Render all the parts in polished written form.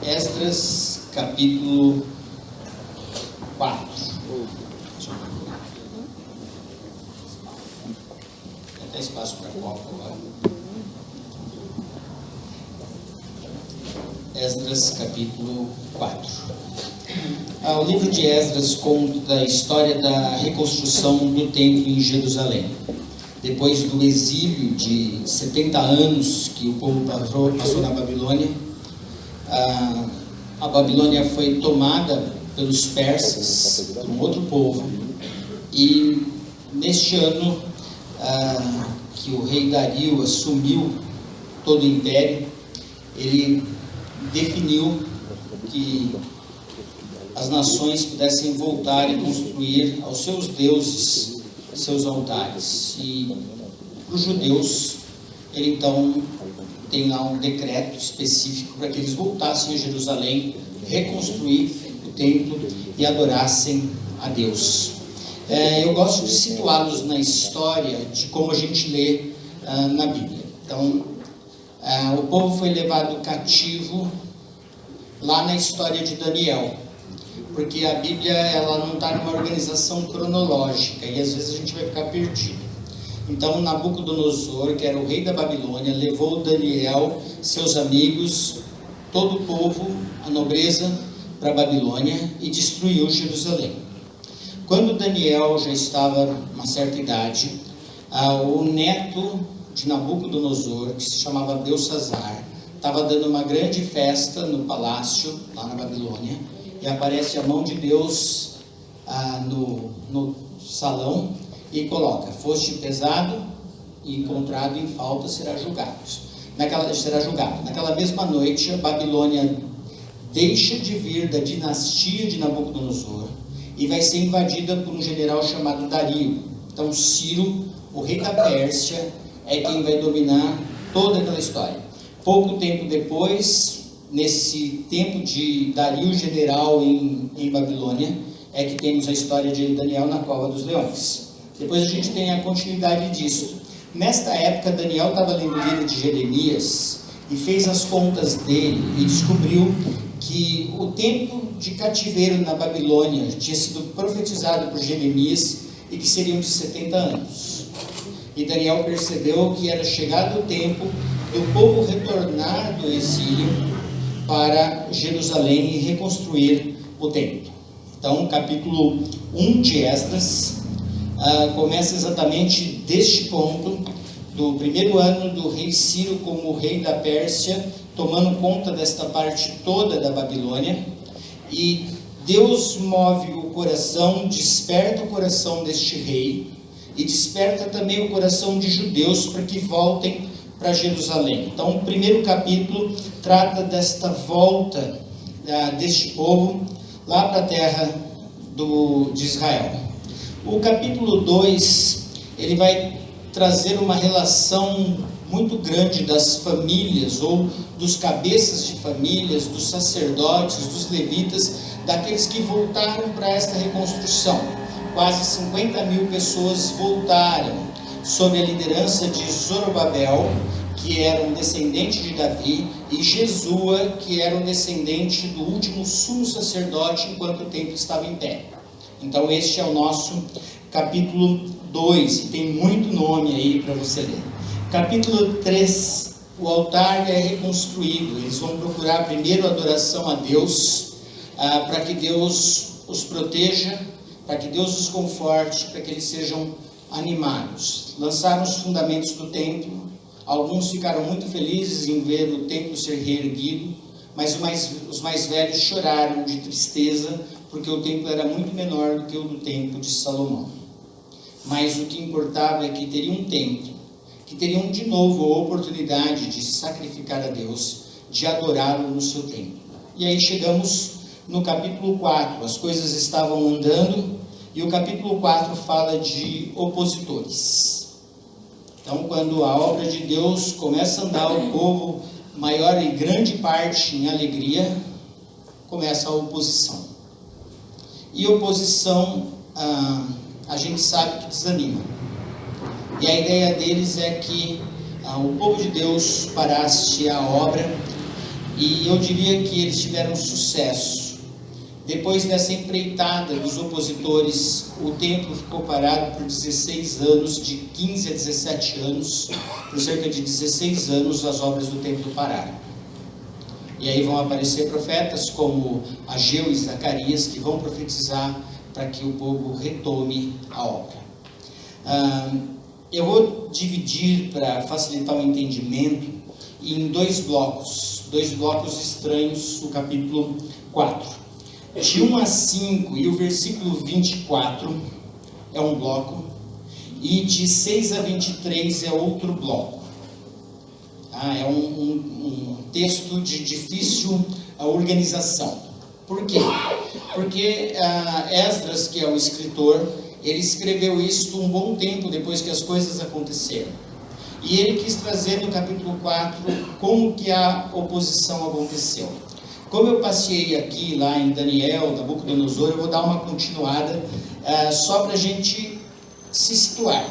Esdras, capítulo 4. Tem até espaço para copo agora. Esdras, capítulo 4. O livro de Esdras conta a história da reconstrução do templo em Jerusalém. Depois do exílio de 70 anos que o povo passou na Babilônia, a Babilônia foi tomada pelos persas, por um outro povo, e neste ano que o rei Dario assumiu todo o império, ele definiu que as nações pudessem voltar e construir aos seus deuses seus altares. E para os judeus, ele então tem lá um decreto específico para que eles voltassem a Jerusalém, reconstruir o templo e adorassem a Deus. Eu gosto de situá-los na história de como a gente lê na Bíblia. Então, o povo foi levado cativo lá na história de Daniel, porque a Bíblia ela não está numa organização cronológica e às vezes a gente vai ficar perdido. Então Nabucodonosor, que era o rei da Babilônia, levou Daniel, seus amigos, todo o povo, a nobreza, para a Babilônia e destruiu Jerusalém. Quando Daniel já estava uma certa idade, o neto de Nabucodonosor, que se chamava Belsazar, estava dando uma grande festa no palácio, lá na Babilônia, e aparece a mão de Deus no salão e coloca: foste pesado e encontrado em falta, será julgado. Naquela mesma noite, a Babilônia deixa de vir da dinastia de Nabucodonosor e vai ser invadida por um general chamado Dario. Então Ciro, o rei da Pérsia, é quem vai dominar toda aquela história. Pouco tempo depois, nesse tempo de Dario general em Babilônia, é que temos a história de Daniel na cova dos leões. Depois a gente tem a continuidade disso. Nesta época, Daniel estava lendo o livro de Jeremias e fez as contas dele e descobriu que o tempo de cativeiro na Babilônia tinha sido profetizado por Jeremias e que seriam de 70 anos. E Daniel percebeu que era chegado o tempo do povo retornar do exílio para Jerusalém e reconstruir o templo. Então, o capítulo 1 de Esdras começa exatamente deste ponto, do primeiro ano do rei Ciro como rei da Pérsia, tomando conta desta parte toda da Babilônia, e Deus move o coração, desperta o coração deste rei, e desperta também o coração de judeus para que voltem para Jerusalém. Então, o primeiro capítulo trata desta volta deste povo lá para a terra de Israel. O capítulo 2, ele vai trazer uma relação muito grande das famílias, ou dos cabeças de famílias, dos sacerdotes, dos levitas, daqueles que voltaram para esta reconstrução. Quase 50 mil pessoas voltaram, sob a liderança de Zorobabel, que era um descendente de Davi, e Jesua, que era um descendente do último sumo sacerdote enquanto o templo estava em pé. Então este é o nosso capítulo 2, e tem muito nome aí para você ler. Capítulo 3, o altar é reconstruído. Eles vão procurar primeiro adoração a Deus, para que Deus os proteja, para que Deus os conforte, para que eles sejam animados. Lançaram os fundamentos do templo. Alguns ficaram muito felizes em ver o templo ser reerguido, mas os mais velhos choraram de tristeza, porque o templo era muito menor do que o do templo de Salomão. Mas o que importava é que teriam um templo, que teriam de novo a oportunidade de sacrificar a Deus, de adorá-lo no seu templo. E aí chegamos no capítulo 4, as coisas estavam andando, e o capítulo 4 fala de opositores. Então, quando a obra de Deus começa a andar, o povo, maior e grande parte em alegria, começa a oposição. E oposição, a gente sabe que desanima. E a ideia deles é que o povo de Deus parasse a obra e eu diria que eles tiveram sucesso. Depois dessa empreitada dos opositores, o templo ficou parado por 16 anos, de 15 a 17 anos, por cerca de 16 anos as obras do templo pararam. E aí vão aparecer profetas como Ageu e Zacarias, que vão profetizar para que o povo retome a obra. Eu vou dividir, para facilitar o entendimento, em dois blocos estranhos, o capítulo 4. De 1 a 5 e o versículo 24 é um bloco, e de 6 a 23 é outro bloco. É um texto de difícil organização. Por quê? Porque Esdras, que é o escritor, ele escreveu isso um bom tempo depois que as coisas aconteceram. E ele quis trazer no capítulo 4 como que a oposição aconteceu. Como eu passei aqui lá em Daniel, Nabucodonosor, eu vou dar uma continuada só para a gente se situar.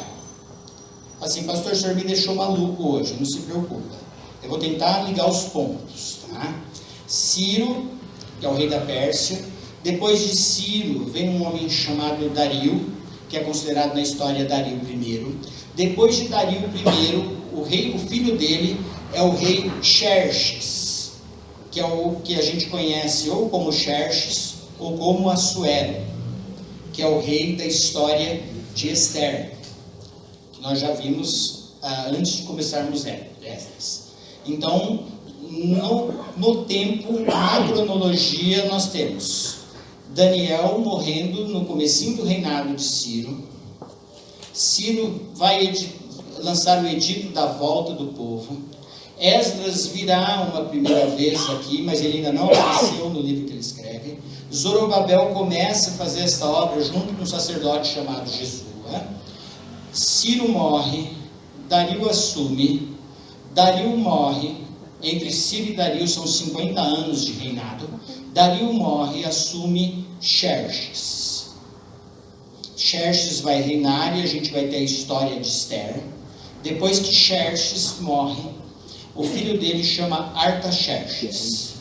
Assim, pastor, o senhor me deixou maluco hoje, não se preocupa. Eu vou tentar ligar os pontos, tá? Ciro, que é o rei da Pérsia. Depois de Ciro vem um homem chamado Dario, que é considerado na história Dario I. Depois de Dario I, o filho dele é o rei Xerxes, que é o que a gente conhece ou como Xerxes ou como Assuero, que é o rei da história de Esther, que nós já vimos antes de começarmos Esdras. Então, no tempo, na cronologia, nós temos Daniel morrendo no comecinho do reinado de Ciro. Ciro vai lançar o edito da volta do povo. Esdras virá uma primeira vez aqui, mas ele ainda não apareceu no livro que ele escreve. Zorobabel começa a fazer essa obra junto com um sacerdote chamado Jesua. Ciro morre, Dario assume, Dario morre. Entre Ciro e Dario são 50 anos de reinado. Dario morre, assume Xerxes. Xerxes vai reinar e a gente vai ter a história de Esther. Depois que Xerxes morre, o filho dele chama Artaxerxes.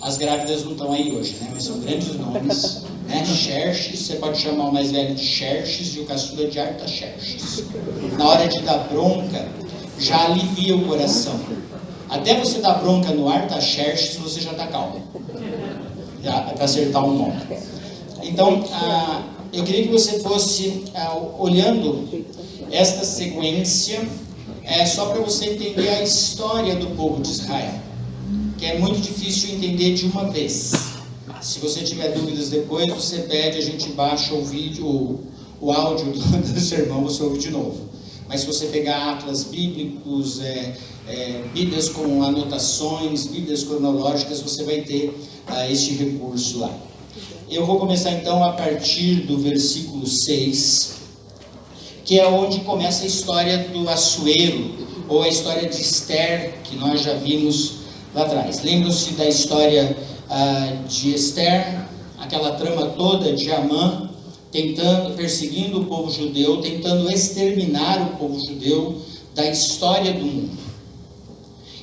As grávidas não estão aí hoje, né? Mas são grandes nomes, né? Xerxes, você pode chamar o mais velho de Xerxes e o caçula de Artaxerxes. Na hora de dar bronca, já alivia o coração. Até você dar bronca no Artaxerxes, você já está calmo. Já para acertar um nome. Então, eu queria que você fosse olhando esta sequência, só para você entender a história do povo de Israel, que é muito difícil entender de uma vez. Se você tiver dúvidas depois, você pede, a gente baixa o vídeo, o áudio do sermão, você ouve de novo. Mas se você pegar atlas bíblicos, Bíblias com anotações, Bíblias cronológicas, você vai ter este recurso lá. Eu vou começar então a partir do versículo 6, que é onde começa a história do Assuero, ou a história de Esther, que nós já vimos lá atrás. Lembram-se da história de Esther, aquela trama toda de Amã, perseguindo o povo judeu, tentando exterminar o povo judeu da história do mundo.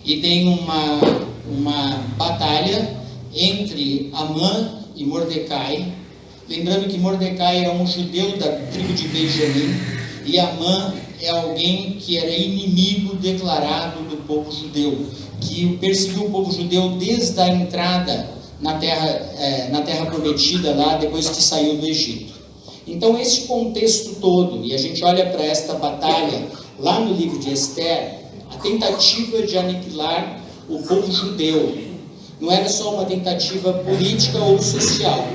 E tem uma batalha entre Amã e Mordecai, lembrando que Mordecai é um judeu da tribo de Benjamim, e Amã é alguém que era inimigo declarado do povo judeu, que perseguiu o povo judeu desde a entrada na terra prometida lá, depois que saiu do Egito. Então esse contexto todo, e a gente olha para esta batalha lá no livro de Esther, a tentativa de aniquilar o povo judeu, não era só uma tentativa política ou social,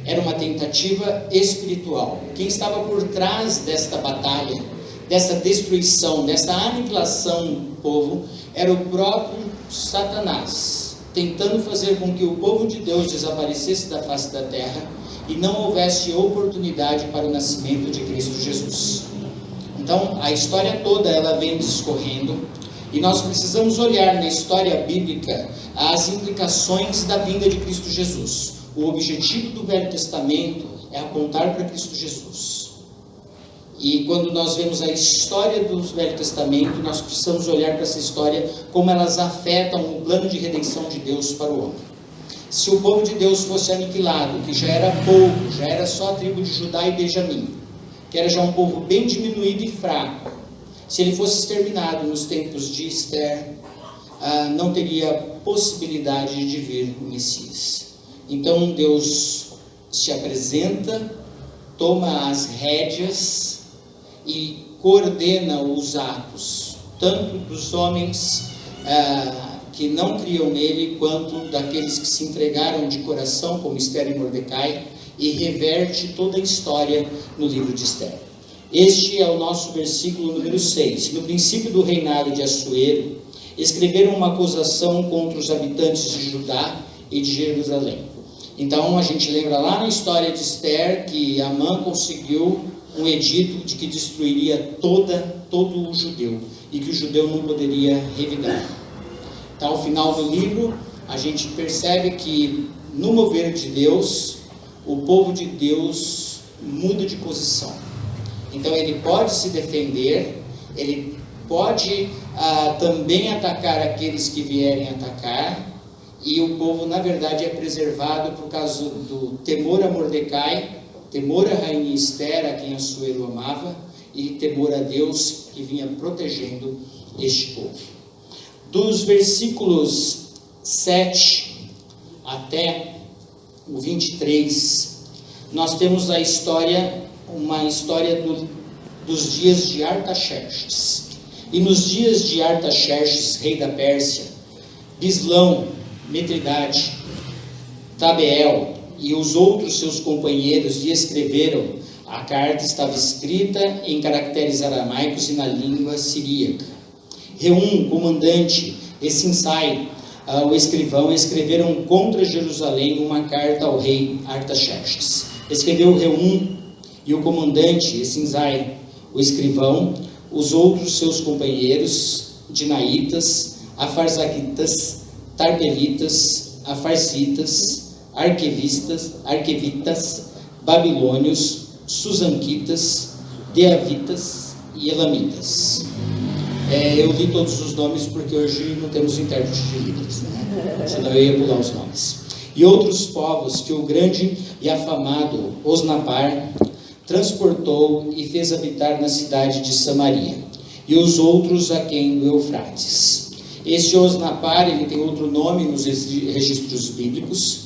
era uma tentativa espiritual. Quem estava por trás desta batalha, dessa destruição, dessa aniquilação do povo, era o próprio Satanás, tentando fazer com que o povo de Deus desaparecesse da face da terra e não houvesse oportunidade para o nascimento de Cristo Jesus. Então, a história toda ela vem discorrendo, e nós precisamos olhar na história bíblica as implicações da vinda de Cristo Jesus. O objetivo do Velho Testamento é apontar para Cristo Jesus. E quando nós vemos a história do Velho Testamento, nós precisamos olhar para essa história, como elas afetam o plano de redenção de Deus para o homem. Se o povo de Deus fosse aniquilado, que já era pouco, já era só a tribo de Judá e Benjamim, que era já um povo bem diminuído e fraco, se ele fosse exterminado nos tempos de Esther, não teria possibilidade de vir o Messias. Então Deus se apresenta, toma as rédeas e coordena os atos, tanto dos homens que não criam nele, quanto daqueles que se entregaram de coração, como Esther e Mordecai, e reverte toda a história no livro de Esther. Este é o nosso versículo número 6. No princípio do reinado de Assuero, escreveram uma acusação contra os habitantes de Judá e de Jerusalém. Então a gente lembra lá na história de Esther que Amã conseguiu um edito de que destruiria todo o judeu, e que o judeu não poderia revidar. Então, ao final do livro, a gente percebe que no mover de Deus, o povo de Deus muda de posição. Então ele pode se defender, ele pode também atacar aqueles que vierem atacar, e o povo na verdade é preservado por causa do temor a Mordecai, temor à rainha Esther, a quem Assuero amava, e temor a Deus, que vinha protegendo este povo. Dos versículos 7 até o 23, nós temos uma história dos dias de Artaxerxes. E nos dias de Artaxerxes, rei da Pérsia, Bislão, Mitridate, Tabeel e os outros seus companheiros lhe escreveram. A carta estava escrita em caracteres aramaicos e na língua siríaca. Reum, comandante, e Sinsai, o escrivão, escreveram contra Jerusalém uma carta ao rei Artaxerxes. Escreveu Reum e o comandante, e Sinsai, o escrivão, os outros seus companheiros, Dinaitas, Afarsaquitas, Tarpelitas, Afarsitas, Arquevitas, Babilônios, Susanquitas, Deavitas e Elamitas. Eu li todos os nomes porque hoje não temos intérprete de Libras, né? Senão eu ia pular os nomes. E outros povos que o grande e afamado Osnapar transportou e fez habitar na cidade de Samaria, e os outros aquém do Eufrates. Este Osnapar, ele tem outro nome nos registros bíblicos,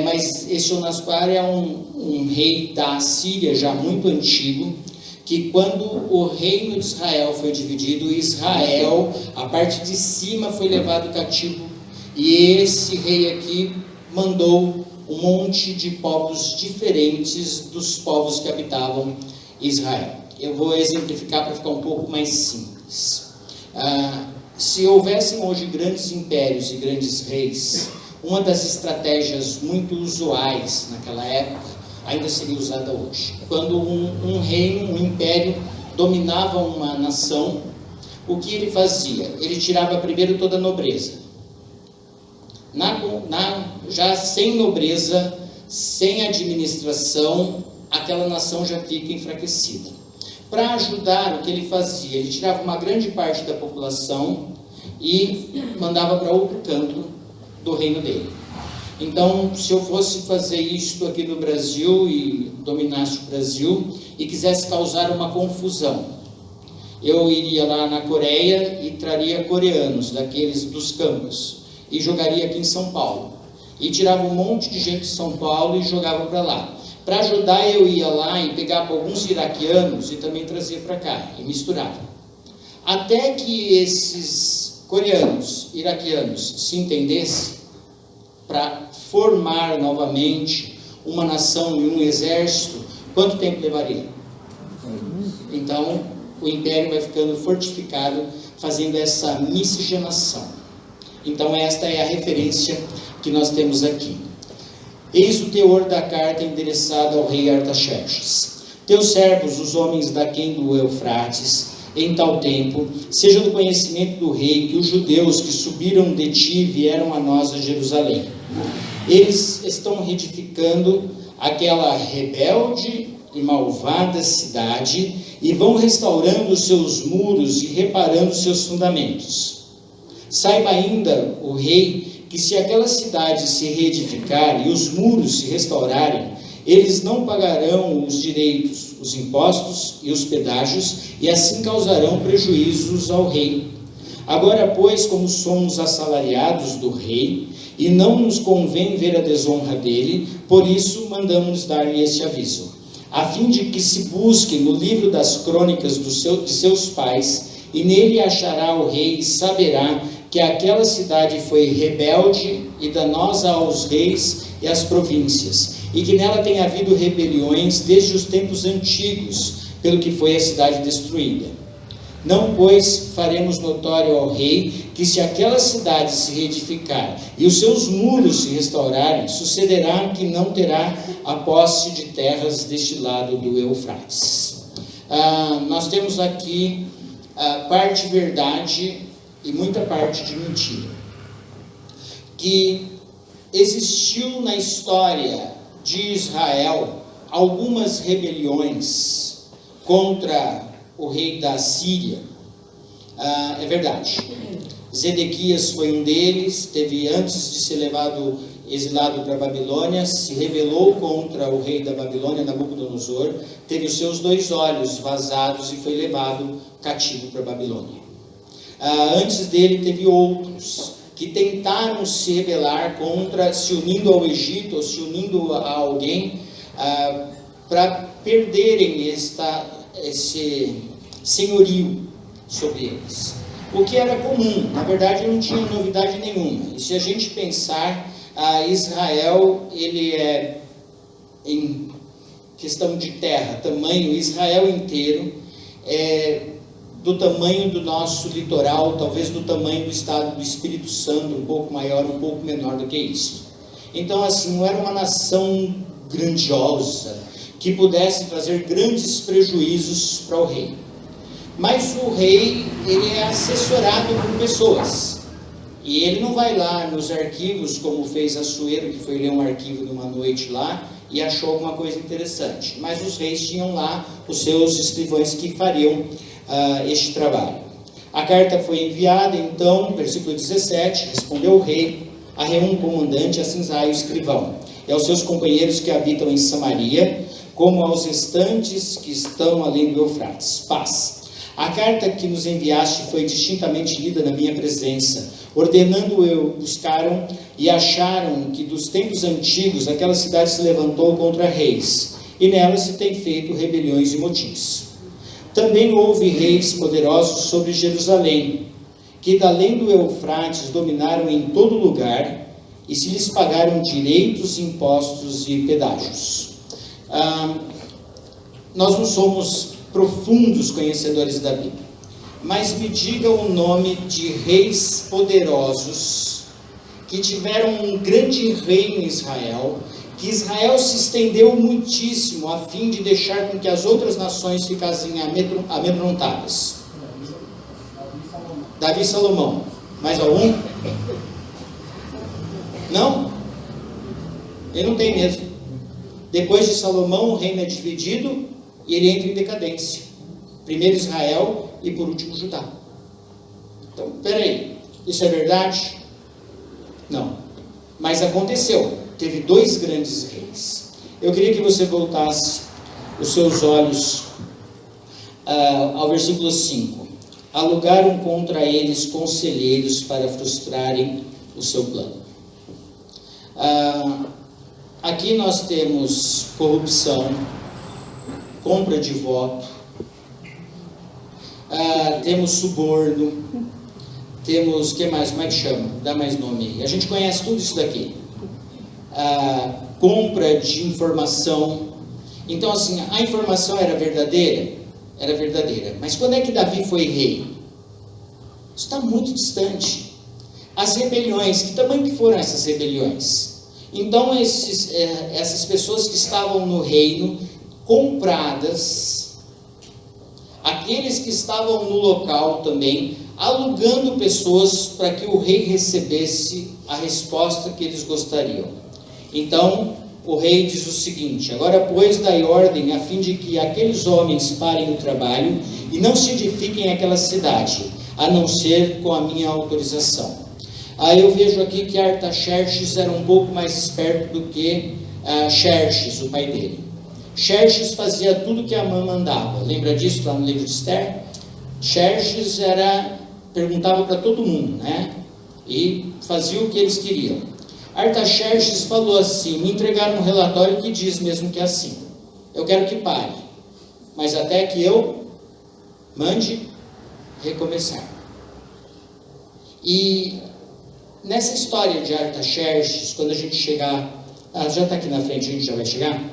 mas este Osnapar é um rei da Assíria já muito antigo, que quando o reino de Israel foi dividido, Israel, a parte de cima foi levado cativo, e esse rei aqui mandou um monte de povos diferentes dos povos que habitavam Israel. Eu vou exemplificar para ficar um pouco mais simples. Se houvessem hoje grandes impérios e grandes reis, uma das estratégias muito usuais naquela época ainda seria usada hoje. Quando um reino, um império dominava uma nação, o que ele fazia? Ele tirava primeiro toda a nobreza. Já sem nobreza, sem administração, aquela nação já fica enfraquecida. Para ajudar, o que ele fazia? Ele tirava uma grande parte da população e mandava para outro canto do reino dele. Então, se eu fosse fazer isto aqui no Brasil e dominasse o Brasil e quisesse causar uma confusão, eu iria lá na Coreia e traria coreanos, daqueles dos campos, e jogaria aqui em São Paulo. E tirava um monte de gente de São Paulo e jogava para lá. Para ajudar, eu ia lá e pegava alguns iraquianos e também trazia para cá, e misturava. Até que esses coreanos, iraquianos, se entendessem, para formar novamente uma nação e um exército, quanto tempo levaria? Então, o império vai ficando fortificado, fazendo essa miscigenação. Então, esta é a referência que nós temos aqui. Eis o teor da carta endereçada ao rei Artaxerxes. Teus servos, os homens daquém do Eufrates, em tal tempo, seja do conhecimento do rei que os judeus que subiram de ti vieram a nós a Jerusalém. Eles estão reedificando aquela rebelde e malvada cidade, e vão restaurando os seus muros e reparando os seus fundamentos. Saiba ainda, o rei, que se aquela cidade se reedificar e os muros se restaurarem, eles não pagarão os direitos, os impostos e os pedágios, e assim causarão prejuízos ao rei. Agora, pois, como somos assalariados do rei, e não nos convém ver a desonra dele, por isso mandamos dar-lhe este aviso, a fim de que se busque no livro das crônicas de seus pais, e nele achará o rei, e saberá que aquela cidade foi rebelde e danosa aos reis e às províncias, e que nela tem havido rebeliões desde os tempos antigos, pelo que foi a cidade destruída. Não, pois, faremos notório ao rei que se aquela cidade se reedificar e os seus muros se restaurarem, sucederá que não terá a posse de terras deste lado do Eufrates. Nós temos aqui parte verdade e muita parte de mentira. Que existiu na história de Israel algumas rebeliões contra o rei da Síria, é verdade. Zedequias foi um deles, teve antes de ser exilado para a Babilônia, se rebelou contra o rei da Babilônia, Nabucodonosor, teve os seus 2 olhos vazados e foi levado cativo para a Babilônia. Antes dele teve outros que tentaram se rebelar contra, se unindo ao Egito, ou se unindo a alguém, para perderem esse senhorio sobre eles. O que era comum, na verdade não tinha novidade nenhuma. E se a gente pensar, Israel, ele é, em questão de terra, tamanho, Israel inteiro é do tamanho do nosso litoral, talvez do tamanho do estado do Espírito Santo, um pouco maior, um pouco menor do que isso. Então, assim, não era uma nação grandiosa, que pudesse trazer grandes prejuízos para o rei. Mas o rei, ele é assessorado por pessoas. E ele não vai lá nos arquivos, como fez Assuero, que foi ler um arquivo numa noite lá, e achou alguma coisa interessante. Mas os reis tinham lá os seus escrivães que fariam este trabalho. A carta foi enviada, então, versículo 17, respondeu o rei a Reum, comandante, a Sinzai, o escrivão, e aos seus companheiros que habitam em Samaria, como aos restantes que estão além do Eufrates. Paz. A carta que nos enviaste foi distintamente lida na minha presença. Ordenando-eu, buscaram e acharam que dos tempos antigos aquela cidade se levantou contra reis, e nela se tem feito rebeliões e motins. Também houve reis poderosos sobre Jerusalém, que da além do Eufrates dominaram em todo lugar, e se lhes pagaram direitos, impostos e pedágios. Nós não somos profundos conhecedores da Bíblia, mas me diga o nome de reis poderosos que tiveram um grande reino em Israel, que Israel se estendeu muitíssimo a fim de deixar com que as outras nações ficassem amedrontadas. Davi e Salomão. Mais algum? Não? Ele não tem mesmo. Depois de Salomão, o reino é dividido e ele entra em decadência. Primeiro Israel e por último Judá. Então, peraí, isso é verdade? Não. Mas aconteceu. Teve 2 grandes reis. Eu queria que você voltasse os seus olhos ao versículo 5. Alugaram contra eles conselheiros para frustrarem o seu plano. Aqui nós temos corrupção, compra de voto, temos suborno, temos, que mais? Como é que chama? Dá mais nome aí. A gente conhece tudo isso daqui. Compra de informação. Então, assim, a informação era verdadeira? Era verdadeira. Mas quando é que Davi foi rei? Isso está muito distante. As rebeliões, que tamanho que foram essas rebeliões? Então, essas pessoas que estavam no reino, compradas, aqueles que estavam no local também, alugando pessoas para que o rei recebesse a resposta que eles gostariam. Então, o rei diz o seguinte: agora, pois, dai ordem a fim de que aqueles homens parem o trabalho e não se edifiquem aquela cidade, a não ser com a minha autorização. Aí eu vejo aqui que Artaxerxes era um pouco mais esperto do que Xerxes, o pai dele. Xerxes fazia tudo que Amã mandava. Lembra disso lá no livro de Esther? Xerxes perguntava para todo mundo, né? E fazia o que eles queriam. Artaxerxes falou assim: me entregaram um relatório que diz mesmo que é assim. Eu quero que pare, mas até que eu mande recomeçar. E nessa história de Artaxerxes, quando a gente chegar, já está aqui na frente, a gente já vai chegar.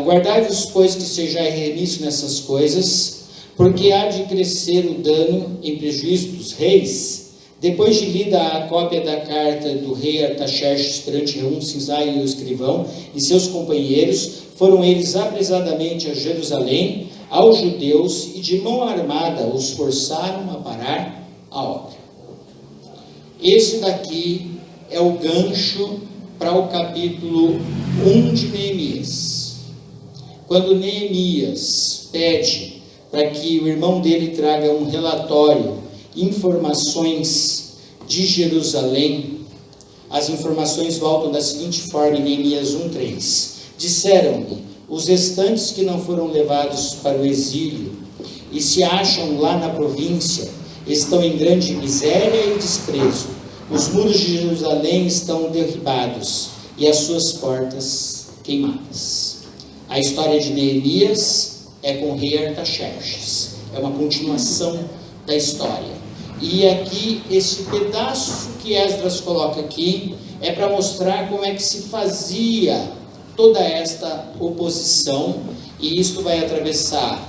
Guardai-vos, pois, que seja remisso nessas coisas, porque há de crescer o dano em prejuízo dos reis. Depois de lida a cópia da carta do rei Artaxerxes perante Reum, Sinzai e o escrivão e seus companheiros, foram eles apressadamente a Jerusalém, aos judeus, e de mão armada os forçaram a parar a obra. Esse daqui é o gancho para o capítulo 1 de Neemias. Quando Neemias pede para que o irmão dele traga um relatório, informações de Jerusalém, as informações voltam da seguinte forma em Neemias 1:3. Disseram-me: os restantes que não foram levados para o exílio e se acham lá na província estão em grande miséria e desprezo. Os muros de Jerusalém estão derribados e as suas portas queimadas. A história de Neemias é com o rei Artaxerxes. É uma continuação da história. E aqui, esse pedaço que Esdras coloca aqui, é para mostrar como é que se fazia toda esta oposição, e isto vai atravessar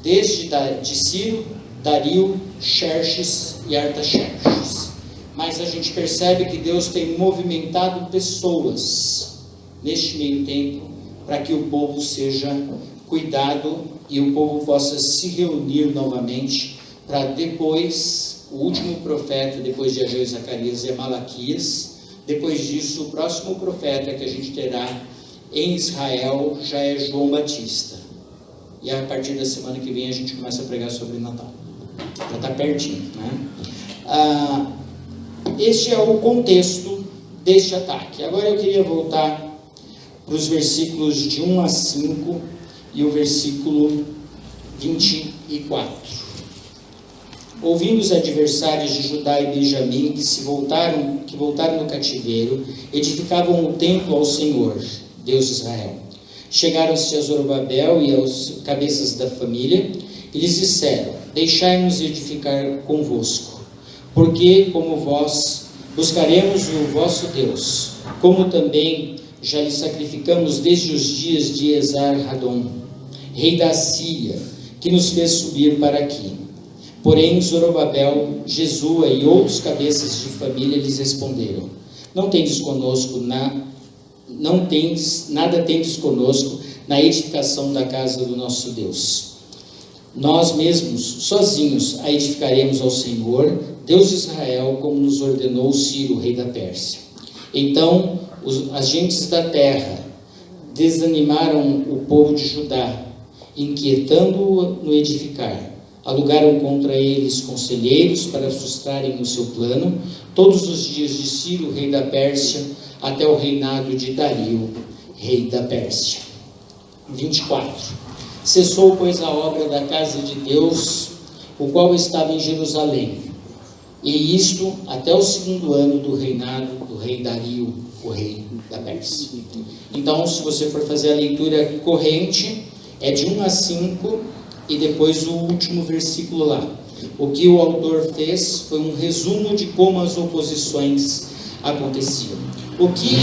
desde de Ciro, Dario, Xerxes e Artaxerxes. Mas a gente percebe que Deus tem movimentado pessoas neste meio tempo para que o povo seja cuidado e o povo possa se reunir novamente para depois, o último profeta depois de Ageu e Zacarias é Malaquias. Depois disso, o próximo profeta que a gente terá em Israel já é João Batista. E a partir da semana que vem a gente começa a pregar sobre Natal. Já está pertinho, né? Este é o contexto deste ataque. Agora eu queria voltar para os versículos de 1 a 5 e o versículo 24. Ouvindo os adversários de Judá e Benjamim que voltaram do cativeiro, edificavam o templo ao Senhor, Deus de Israel. Chegaram-se a Zorobabel e aos cabeças da família e lhes disseram: deixai-nos edificar convosco, porque como vós buscaremos o vosso Deus, como também já lhe sacrificamos desde os dias de Esar-Hadon, rei da Síria, que nos fez subir para aqui. Porém, Zorobabel, Jesua e outros cabeças de família lhes responderam: nada tendes conosco na edificação da casa do nosso Deus. Nós mesmos, sozinhos, a edificaremos ao Senhor, Deus de Israel, como nos ordenou Ciro, rei da Pérsia. Então, as gentes da terra desanimaram o povo de Judá, inquietando-o no edificar. Alugaram contra eles conselheiros para frustrarem o seu plano, todos os dias de Ciro, rei da Pérsia, até o reinado de Dario, rei da Pérsia. 24. Cessou, pois, a obra da casa de Deus, o qual estava em Jerusalém, e isto até o 2º ano do reinado do rei Dario, o rei da Pérsia. Então, se você for fazer a leitura corrente, é de 1 a 5, e depois o último versículo lá. O que o autor fez foi um resumo de como as oposições aconteciam. O que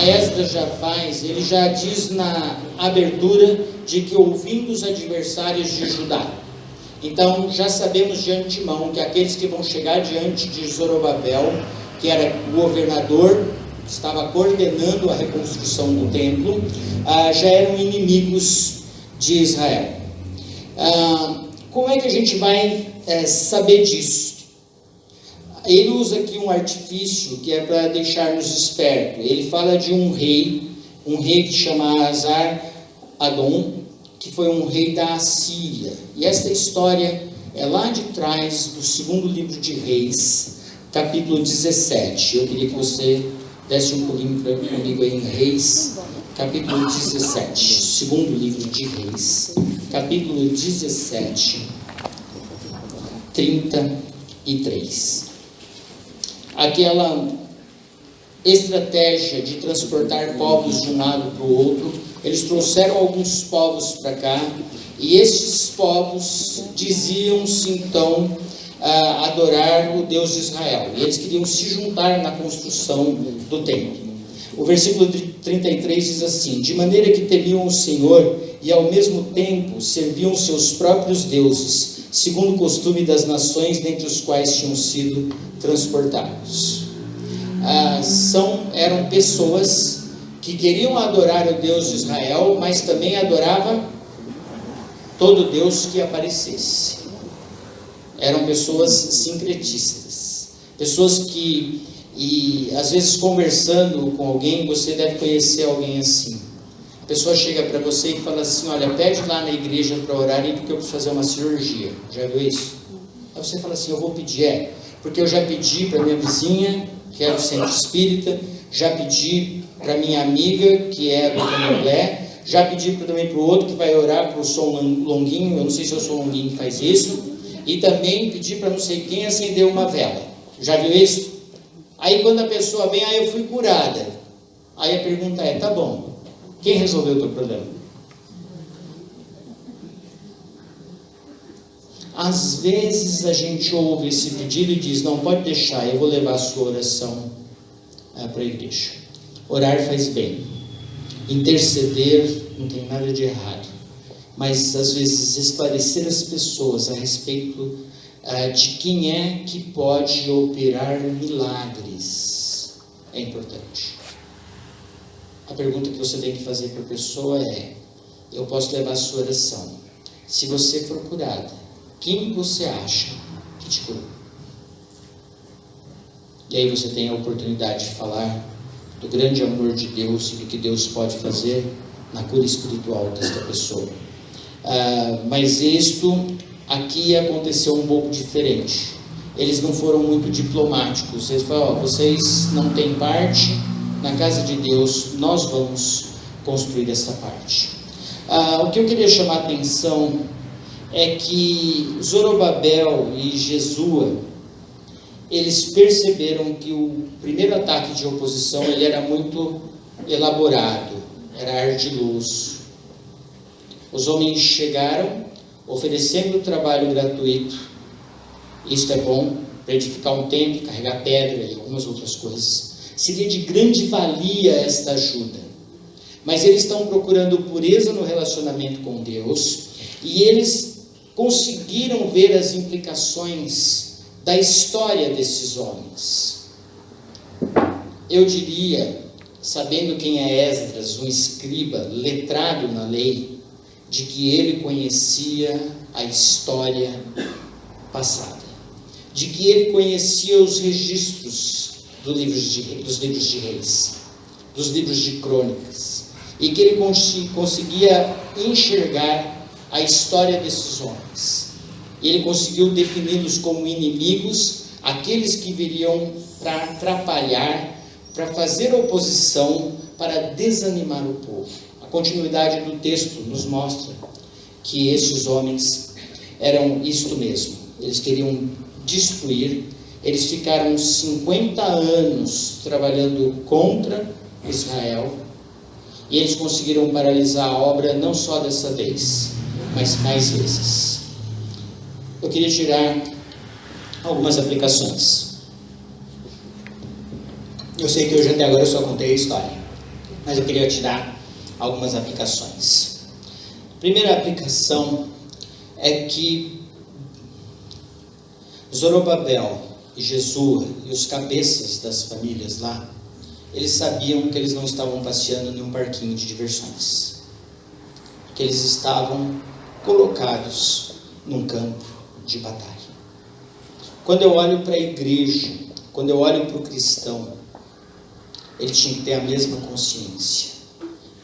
Esdras já faz, ele já diz na abertura de que ouvindo os adversários de Judá. Então já sabemos de antemão que aqueles que vão chegar diante de Zorobabel, que era o governador, que estava coordenando a reconstrução do templo, já eram inimigos de Israel. Como é que a gente vai saber disso? Ele usa aqui um artifício que é para deixar-nos espertos. Ele fala de um rei um rei que chama Azar-Adon, que foi um rei da Assíria. E esta história é lá de trás do segundo livro de Reis, capítulo 17. Eu queria que você desse um pulinho comigo aí em Reis, capítulo 17. Segundo livro de Reis, capítulo 17, 33. Aquela estratégia de transportar povos de um lado para o outro, eles trouxeram alguns povos para cá, e estes povos diziam-se então adorar o Deus de Israel, e eles queriam se juntar na construção do templo. O versículo 33 diz assim: de maneira que temiam o Senhor e ao mesmo tempo serviam seus próprios deuses, segundo o costume das nações dentre os quais tinham sido transportados. Eram pessoas que queriam adorar o Deus de Israel, mas também adorava todo Deus que aparecesse. Eram pessoas sincretistas, pessoas que, e às vezes conversando com alguém, você deve conhecer alguém assim. A pessoa chega para você e fala assim: olha, pede lá na igreja para orar aí, porque eu preciso fazer uma cirurgia. Já viu isso? Aí você fala assim: eu vou pedir, porque eu já pedi para minha vizinha, que é do centro espírita, já pedi para minha amiga, que é do candomblé, já pedi também para o outro que vai orar para o São Longuinho, eu não sei se é o São Longuinho que faz isso, e também pedi para não sei quem acender uma vela. Já viu isso? Aí quando a pessoa vem, eu fui curada. Aí a pergunta é: tá bom, quem resolveu o teu problema? Às vezes a gente ouve esse pedido e diz: não, pode deixar, eu vou levar a sua oração para a igreja. Orar faz bem, interceder não tem nada de errado, mas às vezes esclarecer as pessoas a respeito de quem é que pode operar milagres é importante. A pergunta que você tem que fazer para a pessoa é: eu posso levar a sua oração, se você for curada, quem você acha que te curou? E aí você tem a oportunidade de falar do grande amor de Deus e do que Deus pode fazer na cura espiritual desta pessoa. Mas isto aqui aconteceu um pouco diferente. Eles não foram muito diplomáticos. Eles falaram: vocês não têm parte na casa de Deus, nós vamos construir essa parte. O que eu queria chamar a atenção é que Zorobabel e Jesua, eles perceberam que o primeiro ataque de oposição ele era muito elaborado, era ardiloso. Os homens chegaram oferecendo trabalho gratuito. Isto é bom para edificar um templo, carregar pedra e algumas outras coisas. Seria de grande valia esta ajuda. Mas eles estão procurando pureza no relacionamento com Deus, e eles conseguiram ver as implicações da história desses homens. Eu diria, sabendo quem é Esdras, um escriba letrado na lei, de que ele conhecia a história passada, de que ele conhecia os registros dos livros de Reis, dos livros de Crônicas, e que ele conseguia enxergar a história desses homens. E ele conseguiu defini-los como inimigos, aqueles que viriam para atrapalhar, para fazer oposição, para desanimar o povo. A continuidade do texto nos mostra que esses homens eram isto mesmo. Eles queriam destruir. Eles ficaram 50 anos trabalhando contra Israel, e eles conseguiram paralisar a obra não só dessa vez, mas mais vezes. Eu queria tirar algumas aplicações. Eu sei que hoje até agora eu só contei a história, mas eu queria tirar algumas aplicações. A primeira aplicação é que Zorobabel e Jesua e os cabeças das famílias lá, eles sabiam que eles não estavam passeando em um parquinho de diversões, que eles estavam colocados num campo de batalha. Quando eu olho para a igreja, quando eu olho para o cristão, ele tinha que ter a mesma consciência.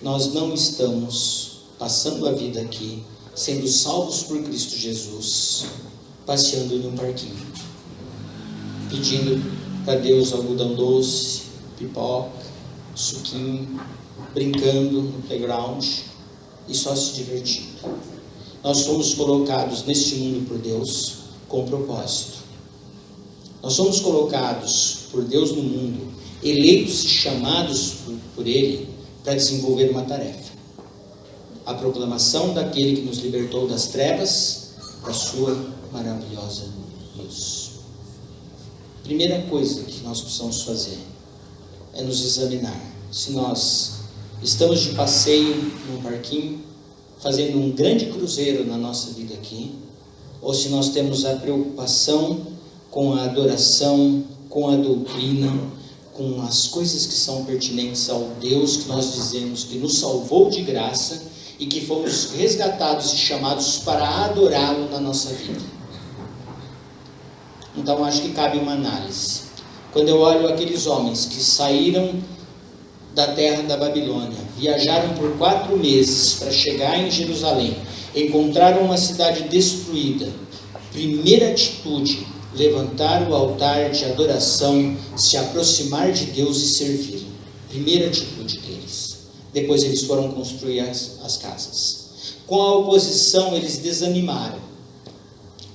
nós não estamos passando a vida aqui, sendo salvos por Cristo Jesus, passeando em um parquinho, pedindo para Deus algodão doce, pipoca, suquinho, brincando no playground e só se divertindo. Nós somos colocados neste mundo por Deus com propósito. Nós somos colocados por Deus no mundo, eleitos e chamados por Ele para desenvolver uma tarefa: a proclamação daquele que nos libertou das trevas da sua maravilhosa luz. Primeira coisa que nós precisamos fazer é nos examinar se nós estamos de passeio num parquinho, fazendo um grande cruzeiro na nossa vida aqui, ou se nós temos a preocupação com a adoração, com a doutrina, com as coisas que são pertinentes ao Deus que nós dizemos que nos salvou de graça e que fomos resgatados e chamados para adorá-lo na nossa vida. Então acho que cabe uma análise. Quando eu olho aqueles homens que saíram da terra da Babilônia, viajaram por 4 meses para chegar em Jerusalém, encontraram uma cidade destruída, primeira atitude: levantar o altar de adoração, se aproximar de Deus e servir. Primeira atitude deles. Depois eles foram construir as casas. Com a oposição eles desanimaram.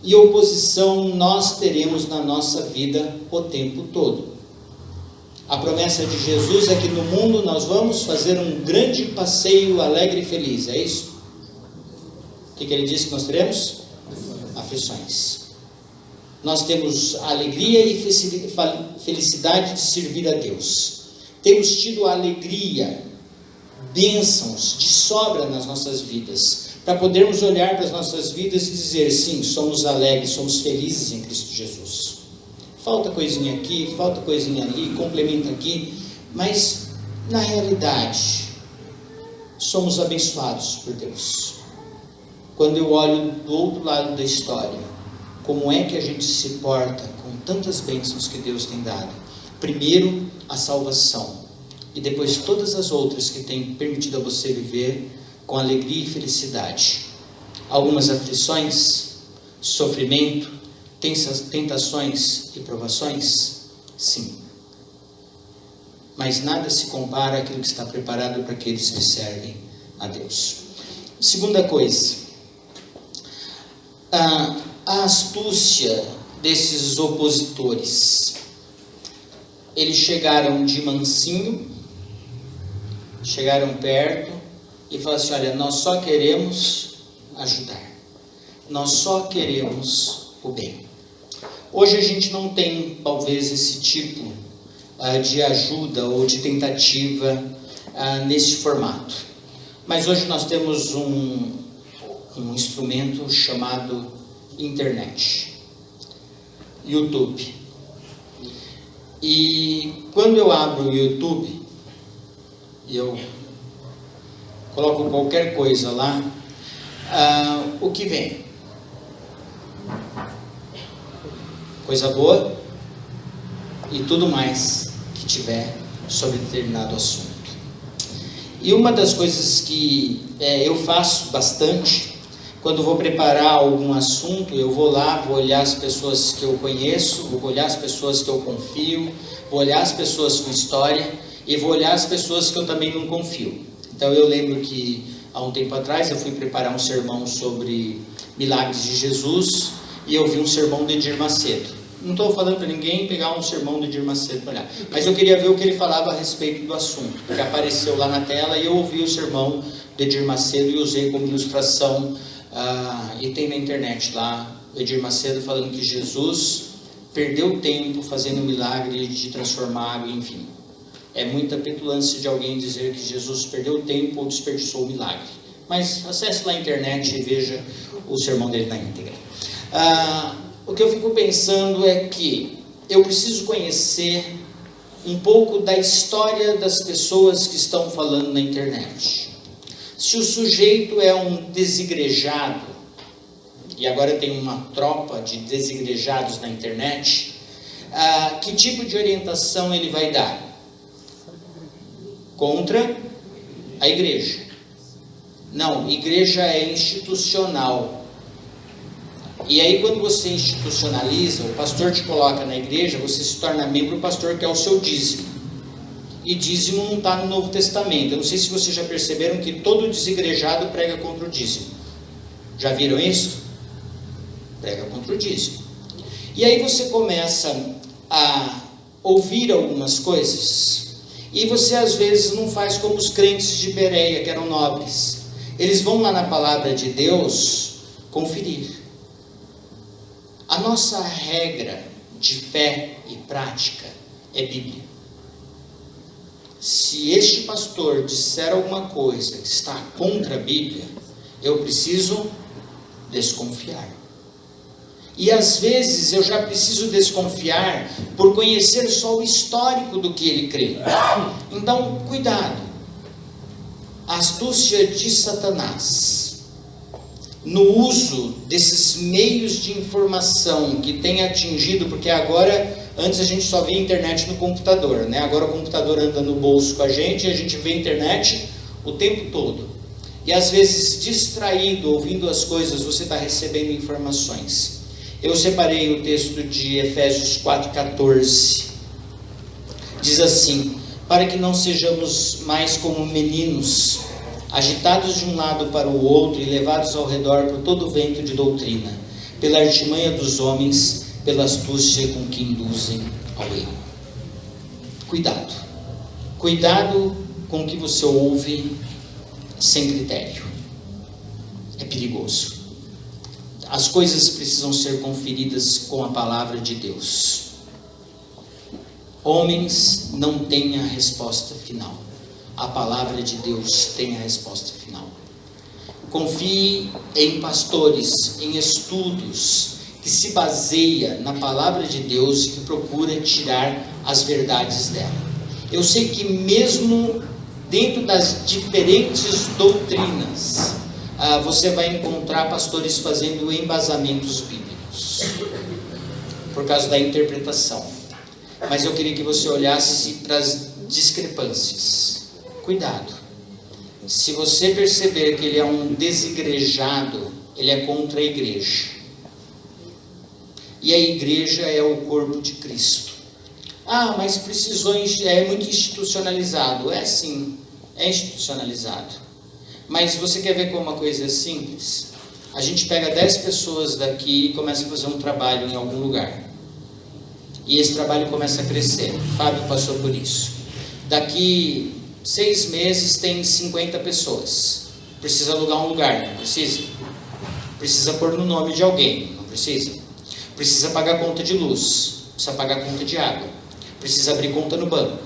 E oposição nós teremos na nossa vida o tempo todo. A promessa de Jesus é que no mundo nós vamos fazer um grande passeio alegre e feliz. É isso? O que ele disse que nós teremos? Aflições. Nós temos a alegria e felicidade de servir a Deus. Temos tido a alegria, bênçãos de sobra nas nossas vidas, para podermos olhar para as nossas vidas e dizer: sim, somos alegres, somos felizes em Cristo Jesus. Falta coisinha aqui, falta coisinha ali, complementa aqui, mas na realidade somos abençoados por Deus. Quando eu olho do outro lado da história, como é que a gente se porta com tantas bênçãos que Deus tem dado? Primeiro, a salvação, e depois todas as outras que tem permitido a você viver com alegria e felicidade. Algumas aflições, sofrimento, tentações e provações, sim. Mas nada se compara àquilo que está preparado para aqueles que servem a Deus. Segunda coisa, a astúcia desses opositores. Eles chegaram de mansinho, chegaram perto e falaram assim: olha, nós só queremos ajudar, nós só queremos o bem. Hoje a gente não tem talvez esse tipo de ajuda ou de tentativa nesse formato, mas hoje nós temos um instrumento chamado internet, YouTube. E quando eu abro o YouTube e eu coloco qualquer coisa lá, o que vem? Coisa boa e tudo mais que tiver sobre determinado assunto. E uma das coisas que eu faço bastante, quando vou preparar algum assunto, eu vou lá, vou olhar as pessoas que eu conheço, vou olhar as pessoas que eu confio, vou olhar as pessoas com história e vou olhar as pessoas que eu também não confio. Então eu lembro que há um tempo atrás eu fui preparar um sermão sobre milagres de Jesus e eu vi um sermão de Edir Macedo. Não estou falando para ninguém pegar um sermão de Edir Macedo para olhar, mas eu queria ver o que ele falava a respeito do assunto, porque apareceu lá na tela e eu ouvi o sermão de Edir Macedo e usei como ilustração. E tem na internet lá o Edir Macedo falando que Jesus perdeu tempo fazendo um milagre de transformar água, enfim. É muita petulância de alguém dizer que Jesus perdeu tempo ou desperdiçou o milagre. Mas acesse lá a internet e veja o sermão dele na íntegra. O que eu fico pensando é que eu preciso conhecer um pouco da história das pessoas que estão falando na internet. Se o sujeito é um desigrejado, e agora tem uma tropa de desigrejados na internet, que tipo de orientação ele vai dar? Contra A igreja. Não, igreja é institucional. E aí quando você institucionaliza, o pastor te coloca na igreja, você se torna membro, o pastor quer o seu dízimo. E dízimo não está no Novo Testamento. Eu não sei se vocês já perceberam que todo desigrejado prega contra o dízimo. Já viram isso? Prega contra o dízimo. E aí você começa a ouvir algumas coisas, e você às vezes não faz como os crentes de Bereia, que eram nobres. Eles vão lá na palavra de Deus conferir. A nossa regra de fé e prática é Bíblia. Se este pastor disser alguma coisa que está contra a Bíblia, eu preciso desconfiar. E às vezes eu já preciso desconfiar por conhecer só o histórico do que ele crê. Então, cuidado. A astúcia de Satanás no uso desses meios de informação que tem atingido, porque agora, antes a gente só via internet no computador, né? Agora o computador anda no bolso com a gente e a gente vê a internet o tempo todo. E às vezes distraído, ouvindo as coisas, você está recebendo informações. Eu separei o texto de Efésios 4,14. Diz assim: para que não sejamos mais como meninos, agitados de um lado para o outro e levados ao redor por todo o vento de doutrina, pela artimanha dos homens, pela astúcia com que induzem ao erro. Cuidado. Cuidado com o que você ouve sem critério. É perigoso. As coisas precisam ser conferidas com a palavra de Deus. Homens não têm a resposta final. A palavra de Deus tem a resposta final. Confie em pastores, em estudos que se baseia na palavra de Deus e que procura tirar as verdades dela. Eu sei que mesmo dentro das diferentes doutrinas, você vai encontrar pastores fazendo embasamentos bíblicos, por causa da interpretação. Mas eu queria que você olhasse para as discrepâncias. Cuidado. Se você perceber que ele é um desigrejado, ele é contra a igreja. E a igreja é o corpo de Cristo. Mas precisou, é muito institucionalizado. É sim, é institucionalizado. Mas você quer ver como uma coisa é simples? A gente pega 10 pessoas daqui e começa a fazer um trabalho em algum lugar. E esse trabalho começa a crescer. Fábio passou por isso. Daqui 6 meses tem 50 pessoas. Precisa alugar um lugar, não precisa? Precisa pôr no nome de alguém, não precisa? Precisa pagar conta de luz, precisa pagar conta de água, precisa abrir conta no banco,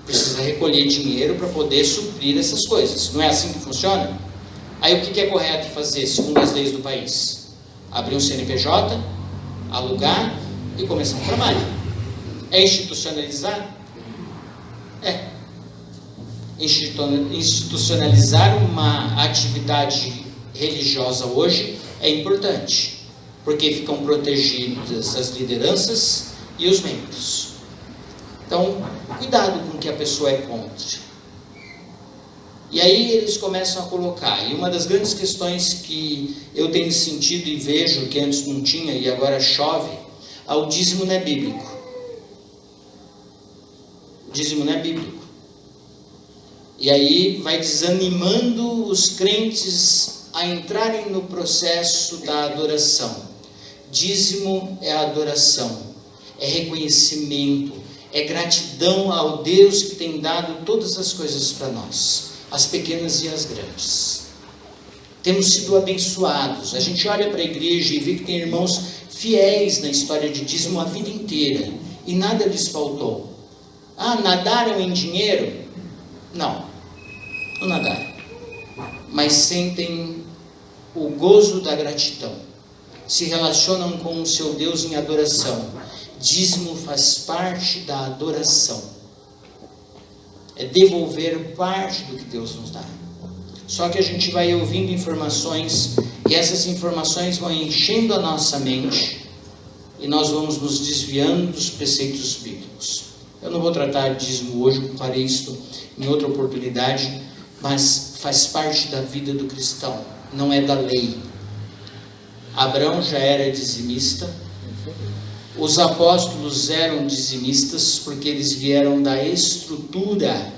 precisa recolher dinheiro para poder suprir essas coisas. Não é assim que funciona? Aí o que é correto fazer, segundo as leis do país? Abrir um CNPJ, alugar e começar um trabalho. É institucionalizar? É. Institucionalizar uma atividade religiosa hoje é importante, porque ficam protegidas as lideranças e os membros. Então, cuidado com o que a pessoa é contra. E aí eles começam a colocar, e uma das grandes questões que eu tenho sentido e vejo, que antes não tinha e agora chove, o dízimo não é bíblico. O dízimo não é bíblico. E aí vai desanimando os crentes a entrarem no processo da adoração. Dízimo é adoração, é reconhecimento, é gratidão ao Deus que tem dado todas as coisas para nós, as pequenas e as grandes. Temos sido abençoados. A gente olha para a igreja e vê que tem irmãos fiéis na história de dízimo a vida inteira e nada lhes faltou. Nadaram em dinheiro? Não nadaram, mas sentem o gozo da gratidão, se relacionam com o seu Deus em adoração. Dízimo faz parte da adoração, é devolver parte do que Deus nos dá. Só que a gente vai ouvindo informações, e essas informações vão enchendo a nossa mente, e nós vamos nos desviando dos preceitos bíblicos. Eu não vou tratar de dízimo hoje, eu farei isso em outra oportunidade, mas faz parte da vida do cristão, não é da lei. Abraão já era dizimista, os apóstolos eram dizimistas porque eles vieram da estrutura,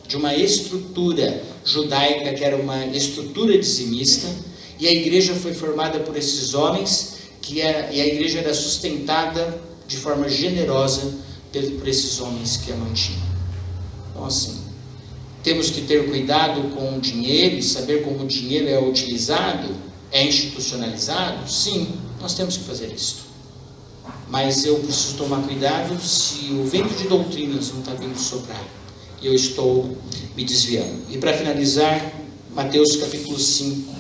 de uma estrutura judaica que era uma estrutura dizimista, e a igreja foi formada por esses homens, e a igreja era sustentada de forma generosa por esses homens que a mantinham. Então assim, temos que ter cuidado com o dinheiro e saber como o dinheiro é utilizado, é institucionalizado. Sim, nós temos que fazer isso. Mas eu preciso tomar cuidado se o vento de doutrinas não está vindo soprar e eu estou me desviando. E para finalizar, Mateus capítulo 5.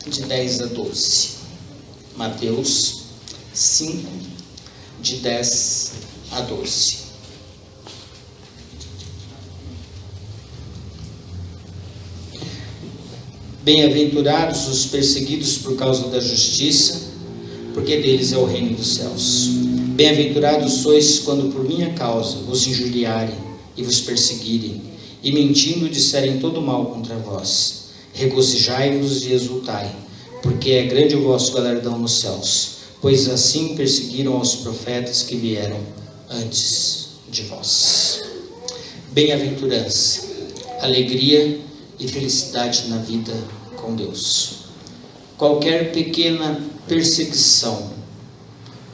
De 10 a 12. Mateus 5, de 10 a 12. Bem-aventurados os perseguidos por causa da justiça, porque deles é o reino dos céus. Bem-aventurados sois quando por minha causa vos injuriarem e vos perseguirem, e mentindo disserem todo mal contra vós. Regozijai-vos e exultai, porque é grande o vosso galardão nos céus, pois assim perseguiram aos profetas que vieram antes de vós. Bem-aventurança, alegria e felicidade na vida com Deus. Qualquer pequena perseguição,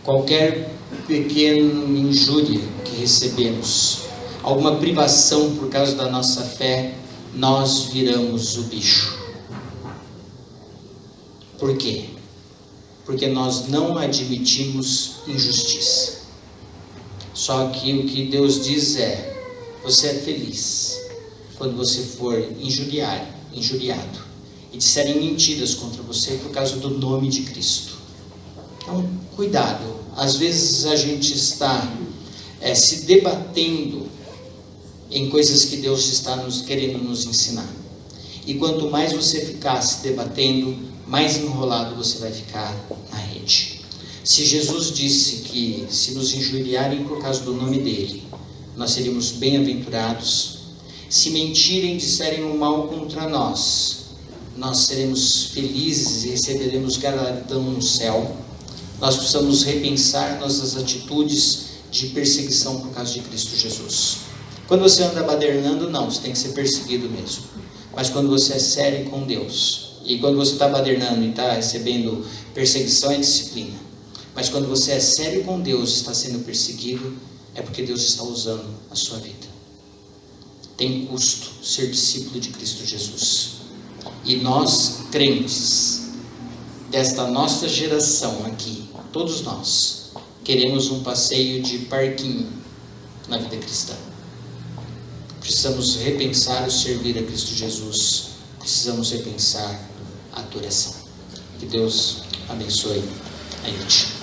qualquer pequena injúria que recebemos, alguma privação por causa da nossa fé, nós viramos o bicho. Por quê? Porque nós não admitimos injustiça. Só que o que Deus diz é: você é feliz quando você for injuriado e disserem mentiras contra você por causa do nome de Cristo. Então, cuidado. Às vezes a gente está se debatendo em coisas que Deus está querendo nos ensinar. E quanto mais você ficar se debatendo, mais enrolado você vai ficar na rede. Se Jesus disse que se nos injuriarem por causa do nome dele, nós seríamos bem-aventurados. Se mentirem, disserem o mal contra nós, nós seremos felizes e receberemos galardão no céu. Nós precisamos repensar nossas atitudes de perseguição por causa de Cristo Jesus. Quando você anda badernando, não, você tem que ser perseguido mesmo. Mas quando você é sério com Deus, e quando você está badernando e está recebendo perseguição, é disciplina. Mas quando você é sério com Deus e está sendo perseguido, é porque Deus está usando a sua vida. Tem custo ser discípulo de Cristo Jesus. E nós, crentes, desta nossa geração aqui, todos nós, queremos um passeio de parquinho na vida cristã. Precisamos repensar o servir a Cristo Jesus. Precisamos repensar a adoração. Que Deus abençoe a gente.